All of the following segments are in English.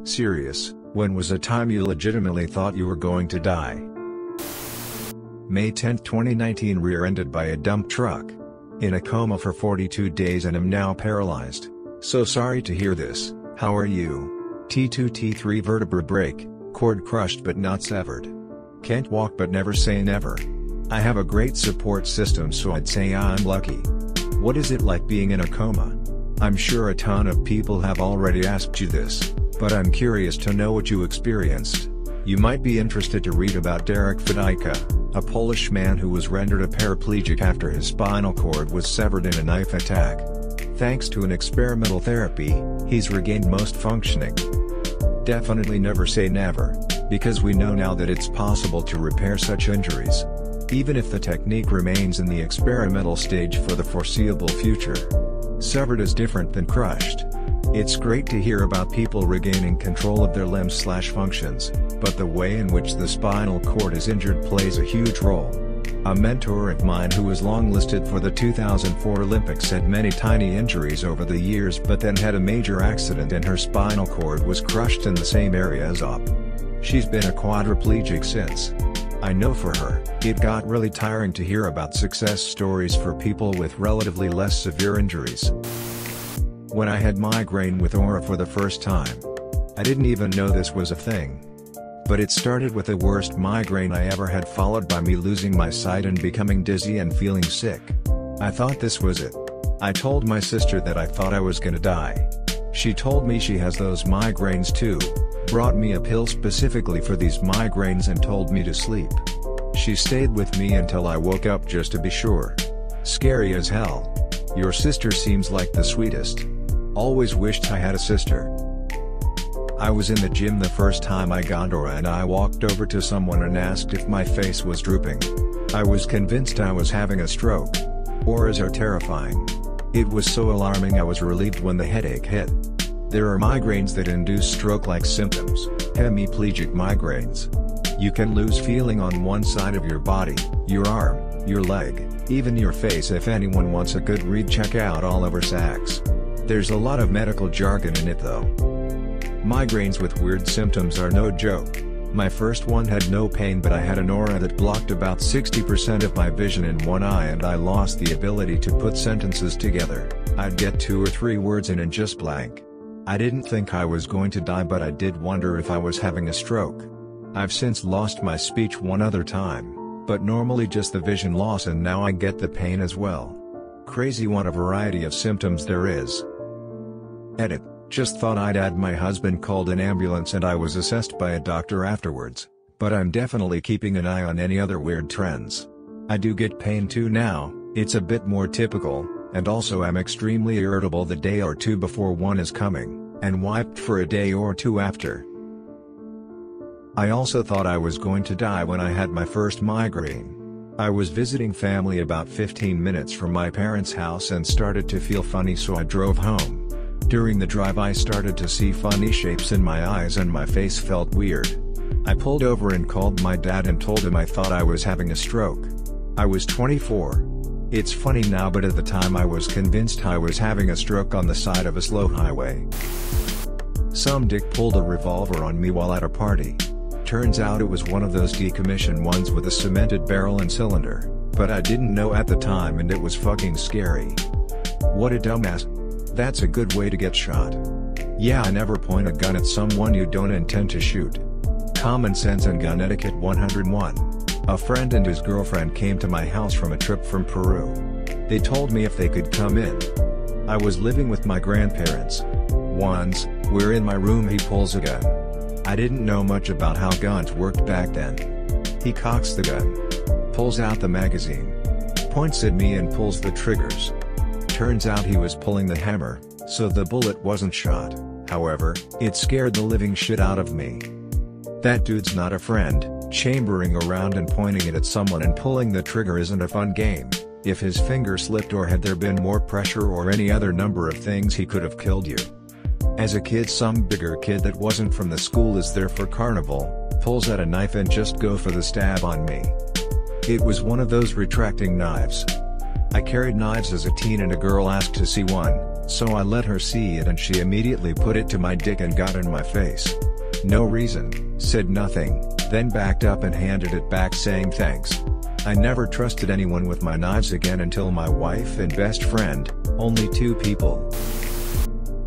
Serious, when was a time you legitimately thought you were going to die? May 10, 2019. Rear-ended by a dump truck. In a coma for 42 days and am now paralyzed. So sorry to hear this. How are you? T2 T3 vertebra break, cord crushed but not severed. Can't walk but never say never. I have a great support system, so I'd say I'm lucky. What is it like being in a coma? I'm sure a ton of people have already asked you this, but I'm curious to know what you experienced. You might be interested to read about Derek Fidajka, a Polish man who was rendered a paraplegic after his spinal cord was severed in a knife attack. Thanks to an experimental therapy, he's regained most functioning. Definitely never say never, because we know now that it's possible to repair such injuries, even if the technique remains in the experimental stage for the foreseeable future. Severed is different than crushed. It's great to hear about people regaining control of their limbs/functions, but the way in which the spinal cord is injured plays a huge role. A mentor of mine who was longlisted for the 2004 Olympics had many tiny injuries over the years, but then had a major accident and her spinal cord was crushed in the same area as op. She's been a quadriplegic since. I know for her, it got really tiring to hear about success stories for people with relatively less severe injuries. When I had migraine with aura for the first time, I didn't even know this was a thing. But it started with the worst migraine I ever had, followed by me losing my sight and becoming dizzy and feeling sick. I thought this was it. I told my sister that I thought I was gonna die. She told me she has those migraines too, brought me a pill specifically for these migraines and told me to sleep. She stayed with me until I woke up just to be sure. Scary as hell. Your sister seems like the sweetest. Always wished I had a sister. I was in the gym the first time I got aura and I walked over to someone and asked if my face was drooping. I was convinced I was having a stroke. Auras are terrifying. It was so alarming I was relieved when the headache hit. There are migraines that induce stroke-like symptoms, hemiplegic migraines. You can lose feeling on one side of your body, your arm, your leg, even your face. If anyone wants a good read, check out All Over Sax. There's a lot of medical jargon in it though. Migraines with weird symptoms are no joke. My first one had no pain, but I had an aura that blocked about 60% of my vision in one eye and I lost the ability to put sentences together. I'd get 2 or 3 words in and just blank. I didn't think I was going to die, but I did wonder if I was having a stroke. I've since lost my speech one other time, but normally just the vision loss, and now I get the pain as well. Crazy what a variety of symptoms there is. Edit. Just thought I'd add my husband called an ambulance and I was assessed by a doctor afterwards, but I'm definitely keeping an eye on any other weird trends. I do get pain too now, it's a bit more typical, and also I'm extremely irritable the day or two before one is coming, and wiped for a day or two after. I also thought I was going to die when I had my first migraine. I was visiting family about 15 minutes from my parents' house and started to feel funny, so I drove home. During the drive I started to see funny shapes in my eyes and my face felt weird. I pulled over and called my dad and told him I thought I was having a stroke. I was 24. It's funny now, but at the time I was convinced I was having a stroke on the side of a slow highway. Some dick pulled a revolver on me while at a party. Turns out it was one of those decommissioned ones with a cemented barrel and cylinder, but I didn't know at the time and it was fucking scary. What a dumbass. That's a good way to get shot. Yeah, I never point a gun at someone you don't intend to shoot. Common sense and gun etiquette 101. A friend and his girlfriend came to my house from a trip from Peru. They told me if they could come in. I was living with my grandparents. Once, we're in my room, he pulls a gun. I didn't know much about how guns worked back then. He cocks the gun, pulls out the magazine, points at me and pulls the triggers. Turns out he was pulling the hammer, so the bullet wasn't shot. However, it scared the living shit out of me. That dude's not a friend. Chambering around and pointing it at someone and pulling the trigger isn't a fun game. If his finger slipped or had there been more pressure or any other number of things, he could have killed you. As a kid, some bigger kid that wasn't from the school is there for carnival, pulls out a knife and just go for the stab on me. It was one of those retracting knives. I carried knives as a teen and a girl asked to see one, So I let her see it and she immediately put it to my dick and got in my face. No reason, said nothing, then backed up and handed it back saying thanks. I never trusted anyone with my knives again until my wife and best friend, only 2 people.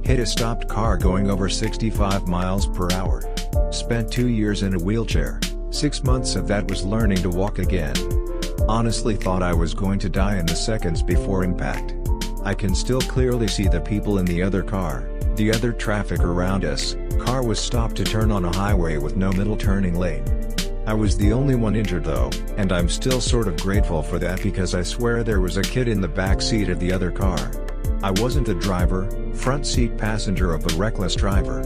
Hit a stopped car going over 65 miles per hour. Spent 2 years in a wheelchair, 6 months of that was learning to walk again. Honestly thought I was going to die in the seconds before impact. I can still clearly see the people in the other car, the other traffic around us. Car was stopped to turn on a highway with no middle turning lane. I was the only one injured though, and I'm still sort of grateful for that because I swear there was a kid in the back seat of the other car. I wasn't the driver, front seat passenger of a reckless driver.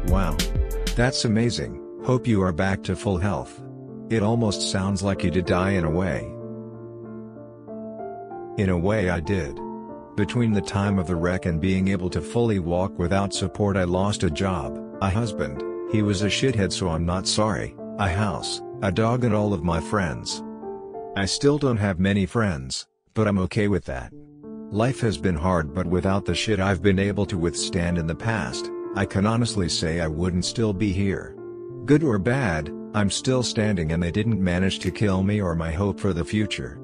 Wow. That's amazing, hope you are back to full health. It almost sounds like you did die in a way. In a way I did. Between the time of the wreck and being able to fully walk without support I lost a job, a husband, he was a shithead so I'm not sorry, a house, a dog and all of my friends. I still don't have many friends, but I'm okay with that. Life has been hard but without the shit I've been able to withstand in the past, I can honestly say I wouldn't still be here. Good or bad, I'm still standing and they didn't manage to kill me or my hope for the future.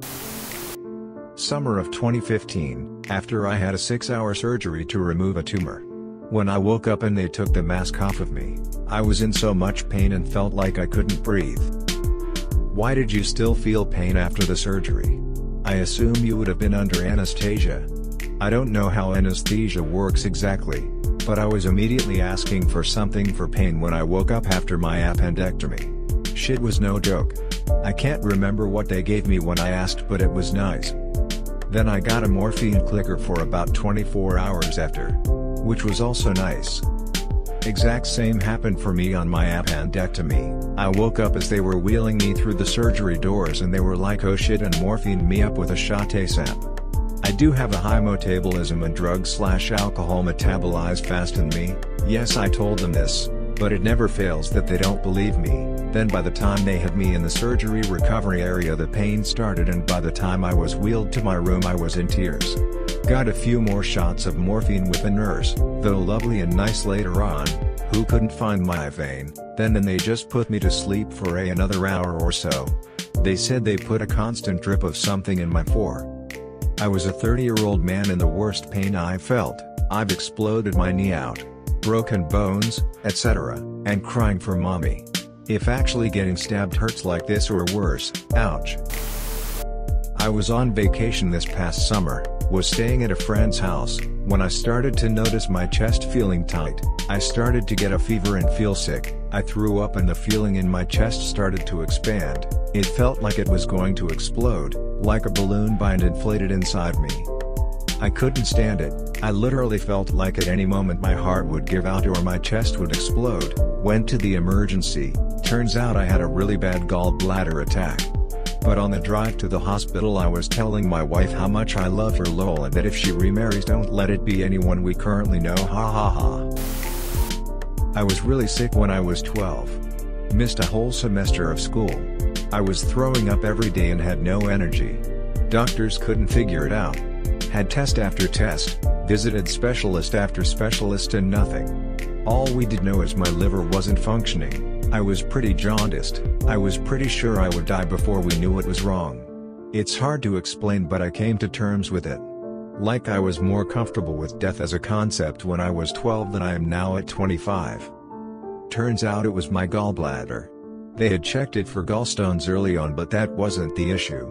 Summer of 2015, after I had a 6-hour surgery to remove a tumor. When I woke up and they took the mask off of me, I was in so much pain and felt like I couldn't breathe. Why did you still feel pain after the surgery? I assume you would have been under anesthesia. I don't know how anesthesia works exactly, but I was immediately asking for something for pain when I woke up after my appendectomy. Shit was no joke. I can't remember what they gave me when I asked but it was nice. Then I got a morphine clicker for about 24 hours after. Which was also nice. Exact same happened for me on my appendectomy. I woke up as they were wheeling me through the surgery doors and they were like oh shit and morphined me up with a shot ASAP. I do have a high metabolism and drug/alcohol metabolize fast in me, yes I told them this, but it never fails that they don't believe me. Then by the time they had me in the surgery recovery area the pain started and by the time I was wheeled to my room I was in tears. Got a few more shots of morphine with a nurse, though lovely and nice later on, who couldn't find my vein, then they just put me to sleep for another hour or so. They said they put a constant drip of something in my fore. I was a 30-year-old man in the worst pain I felt, I've exploded my knee out, broken bones, etc., and crying for mommy. If actually getting stabbed hurts like this or worse, ouch. I was on vacation this past summer, was staying at a friend's house, when I started to notice my chest feeling tight, I started to get a fever and feel sick, I threw up and the feeling in my chest started to expand, it felt like it was going to explode, like a balloon and inflated inside me. I couldn't stand it, I literally felt like at any moment my heart would give out or my chest would explode, went to the emergency, turns out I had a really bad gallbladder attack. But on the drive to the hospital I was telling my wife how much I love her lol and that if she remarries don't let it be anyone we currently know ha ha ha. I was really sick when I was 12. Missed a whole semester of school. I was throwing up every day and had no energy. Doctors couldn't figure it out. Had test after test, visited specialist after specialist and nothing. All we did know is my liver wasn't functioning. I was pretty jaundiced, I was pretty sure I would die before we knew what was wrong. It's hard to explain but I came to terms with it. Like I was more comfortable with death as a concept when I was 12 than I am now at 25. Turns out it was my gallbladder. They had checked it for gallstones early on but that wasn't the issue.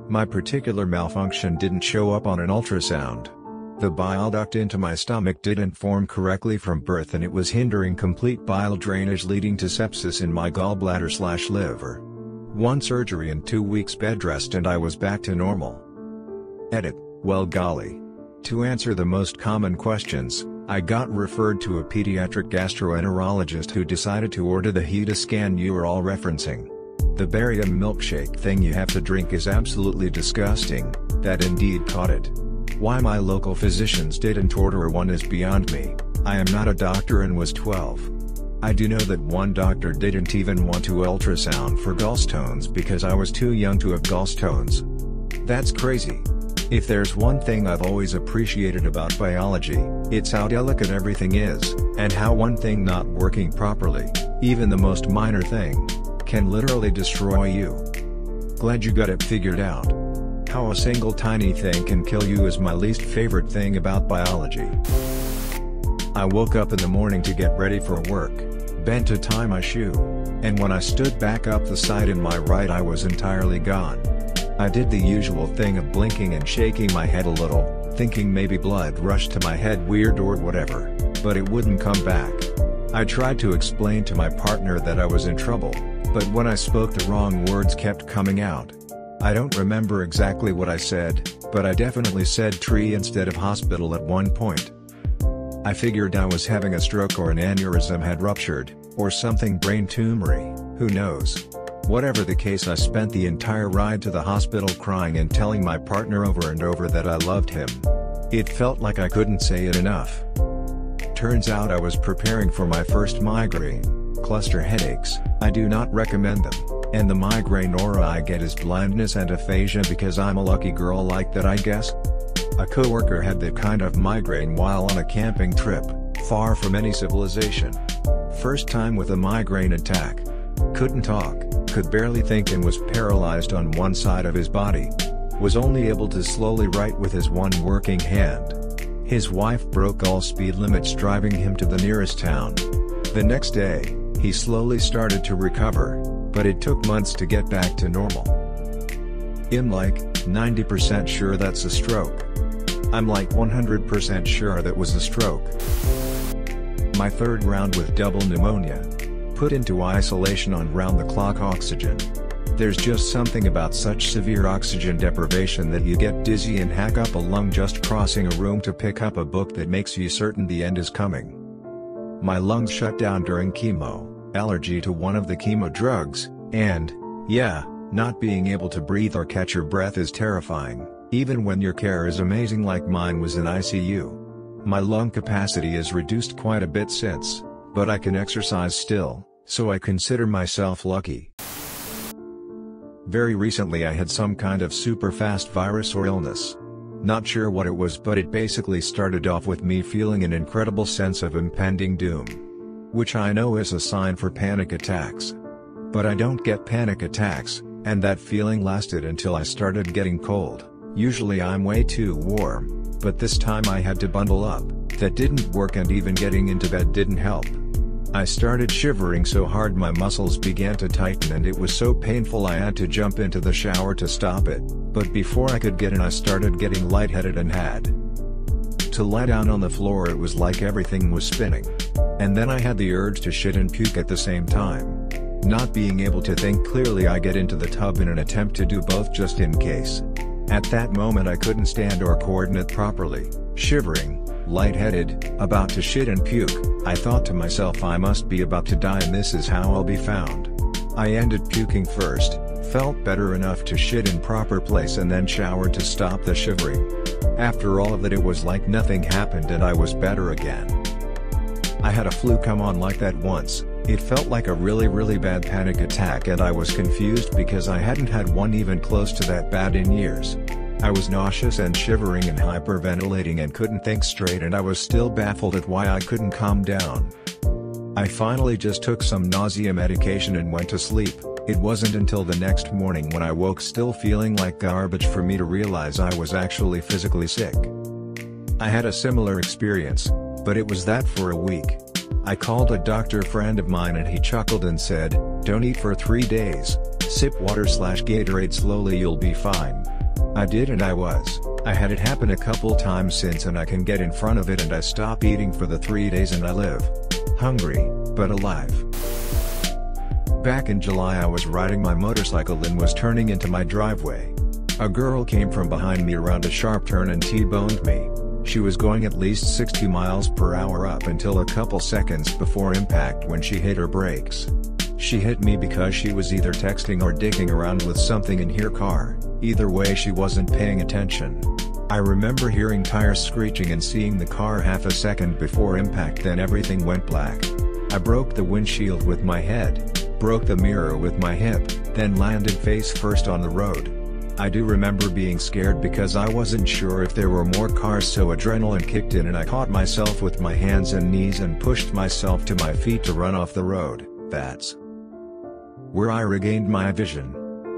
My particular malfunction didn't show up on an ultrasound. The bile duct into my stomach didn't form correctly from birth and it was hindering complete bile drainage leading to sepsis in my gallbladder/liver. 1 surgery and 2 weeks bed rest and I was back to normal. Edit, well golly. To answer the most common questions, I got referred to a pediatric gastroenterologist who decided to order the HEDA scan you are all referencing. The barium milkshake thing you have to drink is absolutely disgusting, that indeed caught it. Why my local physicians didn't order one is beyond me, I am not a doctor and was 12. I do know that one doctor didn't even want to ultrasound for gallstones because I was too young to have gallstones. That's crazy. If there's one thing I've always appreciated about biology, it's how delicate everything is, and how one thing not working properly, even the most minor thing, can literally destroy you. Glad you got it figured out. How a single tiny thing can kill you is my least favorite thing about biology. I woke up in the morning to get ready for work, bent to tie my shoe, and when I stood back up, the side in my right eye was entirely gone. I did the usual thing of blinking and shaking my head a little, thinking maybe blood rushed to my head weird or whatever, but it wouldn't come back. I tried to explain to my partner that I was in trouble, but when I spoke, the wrong words kept coming out. I don't remember exactly what I said, but I definitely said tree instead of hospital at one point. I figured I was having a stroke or an aneurysm had ruptured, or something brain tumory, who knows. Whatever the case, I spent the entire ride to the hospital crying and telling my partner over and over that I loved him. It felt like I couldn't say it enough. Turns out I was preparing for my first migraine. Cluster headaches, I do not recommend them, and the migraine aura I get is blindness and aphasia because I'm a lucky girl like that, I guess. A coworker had that kind of migraine while on a camping trip, far from any civilization. First time with a migraine attack. Couldn't talk, could barely think, and was paralyzed on one side of his body. Was only able to slowly write with his one working hand. His wife broke all speed limits driving him to the nearest town. The next day, he slowly started to recover, but it took months to get back to normal. I'm like 90% sure that's a stroke. I'm like 100% sure that was a stroke. My third round with double pneumonia. Put into isolation on round-the-clock oxygen. There's just something about such severe oxygen deprivation that you get dizzy and hack up a lung just crossing a room to pick up a book that makes you certain the end is coming. My lungs shut down during chemo, allergy to one of the chemo drugs, and, yeah, not being able to breathe or catch your breath is terrifying, even when your care is amazing like mine was in ICU. My lung capacity is reduced quite a bit since, but I can exercise still, so I consider myself lucky. Very recently I had some kind of super fast virus or illness. Not sure what it was, but it basically started off with me feeling an incredible sense of impending doom. Which I know is a sign for panic attacks. But I don't get panic attacks, and that feeling lasted until I started getting cold. Usually I'm way too warm, but this time I had to bundle up. That didn't work, and even getting into bed didn't help. I started shivering so hard my muscles began to tighten and it was so painful I had to jump into the shower to stop it, but before I could get in I started getting lightheaded and had to lie down on the floor. It was like everything was spinning. And then I had the urge to shit and puke at the same time. Not being able to think clearly, I get into the tub in an attempt to do both just in case. At that moment I couldn't stand or coordinate properly, shivering, lightheaded, about to shit and puke. I thought to myself, I must be about to die and this is how I'll be found. I ended puking first, felt better enough to shit in proper place, and then showered to stop the shivering. After all of that, it was like nothing happened and I was better again. I had a flu come on like that once. It felt like a really bad panic attack, and I was confused because I hadn't had one even close to that bad in years. I was nauseous and shivering and hyperventilating and couldn't think straight, and I was still baffled at why I couldn't calm down. I finally just took some nausea medication and went to sleep. It wasn't until the next morning when I woke still feeling like garbage for me to realize I was actually physically sick. I had a similar experience, but it was that for a week. I called a doctor friend of mine and he chuckled and said, "Don't eat for 3 days, sip water/Gatorade slowly, you'll be fine." I did, and I was. I had it happen a couple times since, and I can get in front of it and I stop eating for the 3 days and I live. Hungry, but alive. Back in July I was riding my motorcycle and was turning into my driveway. A girl came from behind me around a sharp turn and T-boned me. She was going at least 60 miles per hour up until a couple seconds before impact when she hit her brakes. She hit me because she was either texting or dicking around with something in her car. Either way, she wasn't paying attention. I remember hearing tires screeching and seeing the car half a second before impact, then everything went black. I broke the windshield with my head, broke the mirror with my hip, then landed face first on the road. I do remember being scared because I wasn't sure if there were more cars, so adrenaline kicked in and I caught myself with my hands and knees and pushed myself to my feet to run off the road. That's where I regained my vision.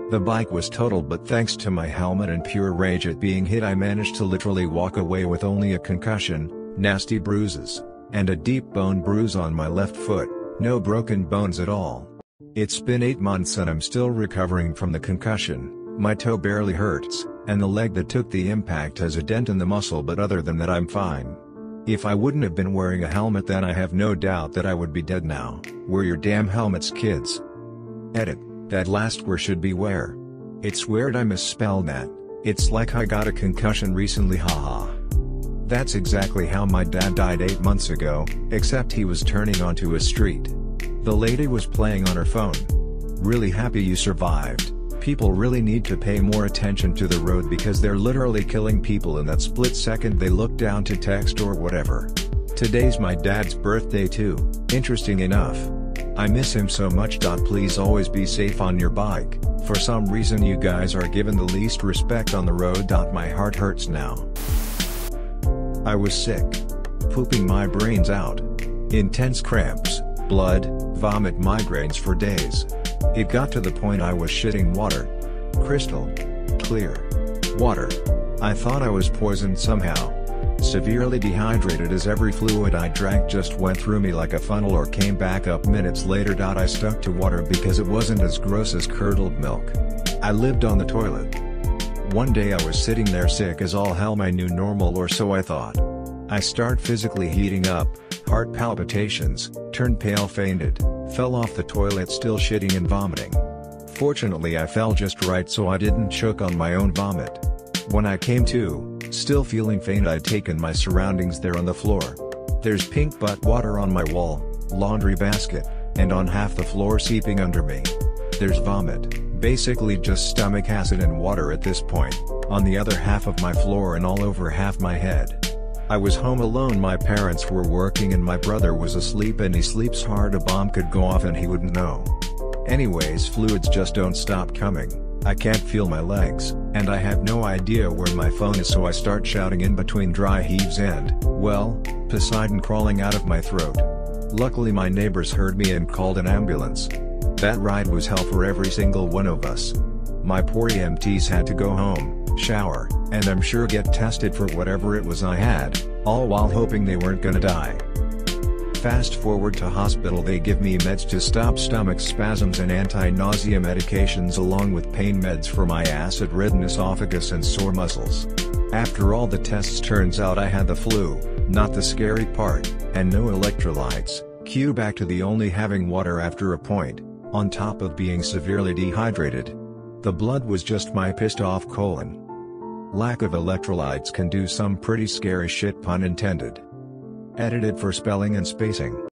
The bike was totaled, but thanks to my helmet and pure rage at being hit, I managed to literally walk away with only a concussion, nasty bruises, and a deep bone bruise on my left foot, no broken bones at all. It's been 8 months and I'm still recovering from the concussion. My toe barely hurts, and the leg that took the impact has a dent in the muscle, but other than that I'm fine. If I wouldn't have been wearing a helmet, then I have no doubt that I would be dead now. Wear your damn helmets, kids. Edit. That last word should be wear. It's weird I misspelled that. It's like I got a concussion recently, haha. That's exactly how my dad died 8 months ago, except he was turning onto a street. The lady was playing on her phone. Really happy you survived. People really need to pay more attention to the road because they're literally killing people in that split second they look down to text or whatever. Today's my dad's birthday too, interesting enough. I miss him so much. Please always be safe on your bike. For some reason you guys are given the least respect on the road. My heart hurts now. I was sick. Pooping my brains out. Intense cramps, blood, vomit, migraines for days. It got to the point I was shitting water. Crystal clear water. I thought I was poisoned somehow. Severely dehydrated as every fluid I drank just went through me like a funnel or came back up minutes later. I stuck to water because it wasn't as gross as curdled milk. I lived on the toilet. One day I was sitting there sick as all hell, my new normal, or so I thought. I start physically heating up, heart palpitations, turned pale, fainted, fell off the toilet still shitting and vomiting. Fortunately I fell just right so I didn't choke on my own vomit. When I came to, still feeling faint, I'd taken my surroundings there on the floor. There's pink butt water on my wall, laundry basket, and on half the floor seeping under me. There's vomit, basically just stomach acid and water at this point, on the other half of my floor and all over half my head. I was home alone, my parents were working and my brother was asleep, and he sleeps hard, a bomb could go off and he wouldn't know. Anyways, fluids just don't stop coming. I can't feel my legs, and I have no idea where my phone is, so I start shouting in between dry heaves and, well, Poseidon crawling out of my throat. Luckily my neighbors heard me and called an ambulance. That ride was hell for every single one of us. My poor EMTs had to go home, shower, and I'm sure get tested for whatever it was I had, all while hoping they weren't gonna die. Fast forward to hospital, they give me meds to stop stomach spasms and anti-nausea medications along with pain meds for my acid-ridden esophagus and sore muscles. After all the tests, turns out I had the flu, not the scary part, and no electrolytes. Cue back to the only having water after a point, on top of being severely dehydrated. The blood was just my pissed off colon. Lack of electrolytes can do some pretty scary shit, pun intended. Edited for spelling and spacing.